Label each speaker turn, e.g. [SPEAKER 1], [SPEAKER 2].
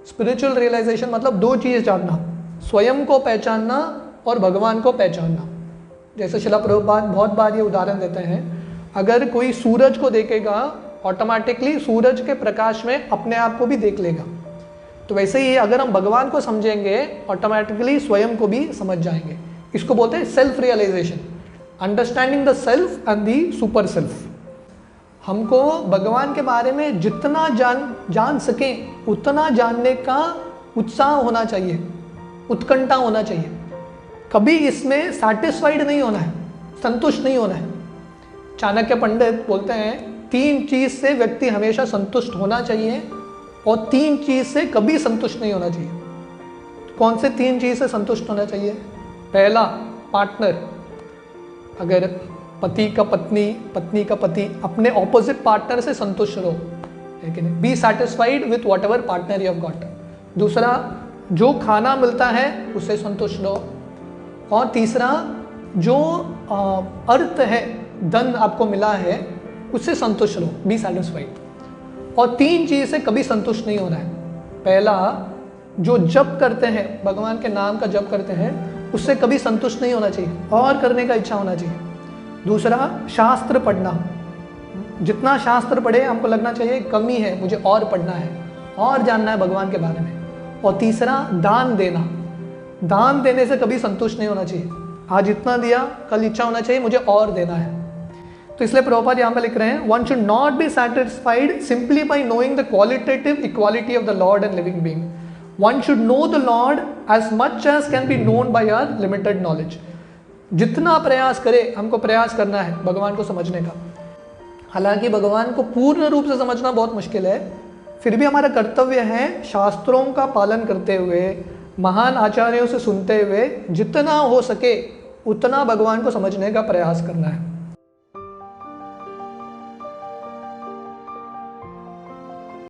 [SPEAKER 1] Spiritual realisation मतलब दो चीज़ जानना, स्वयं को पहचानना और भगवान को पहचानना। जैसे शिला प्रभुपाद बहुत बार ये उदाहरण देते हैं, अगर कोई सूरज को देखेगा ऑटोमेटिकली सूरज के प्रकाश में अपने आप को भी देख लेगा, तो वैसे ही अगर हम भगवान को समझेंगे ऑटोमेटिकली स्वयं को भी समझ जाएंगे। इसको बोलते हैं self realisation, understanding the self and the super self. हमको भगवान के बारे में जितना जान सकें उतना जानने का उत्साह होना चाहिए, उत्कंठा होना चाहिए। कभी इसमें सैटिस्फाइड नहीं होना है, संतुष्ट नहीं होना है। चाणक्य पंडित बोलते हैं 3 चीज़ से व्यक्ति हमेशा संतुष्ट होना चाहिए और 3 चीज़ से कभी संतुष्ट नहीं होना चाहिए। कौन से 3 चीज़ से संतुष्ट होना चाहिए? पहला, पार्टनर। अगर पति का पत्नी, पत्नी का पति, अपने ऑपोजिट पार्टनर से संतुष्ट रहो, है कि नहीं? Be satisfied with what ever partner you have got. दूसरा, जो खाना मिलता है उससे संतुष्ट रहो। और तीसरा, जो अर्थ है, धन आपको मिला है उससे संतुष्ट रहो, बी सेटिस्फाइड। और 3 चीज़ से कभी संतुष्ट नहीं होना है। पहला, जो जप करते हैं, भगवान के नाम का जप करते हैं, उससे कभी संतुष्ट नहीं होना चाहिए, और करने का इच्छा होना चाहिए। दूसरा, शास्त्र पढ़ना, जितना शास्त्र पढ़े हमको लगना चाहिए कमी है, मुझे और पढ़ना है, और जानना है भगवान के बारे में। और तीसरा, दान देना। दान देने से कभी संतुष्ट नहीं होना चाहिए, आज इतना दिया, कल इच्छा होना चाहिए मुझे और देना है। तो इसलिए प्रभुपाद यहाँ पे लिख रहे हैं, one should not be satisfied simply by knowing the qualitative equality of the Lord and living being. One should know the Lord as much as can be known by our limited knowledge. जितना प्रयास करे, हमको प्रयास करना है भगवान को समझने का। हालांकि भगवान को पूर्ण रूप से समझना बहुत मुश्किल है, फिर भी हमारा कर्तव्य है शास्त्रों का पालन करते हुए, महान आचार्यों से सुनते हुए जितना हो सके उतना भगवान को समझने का प्रयास करना है।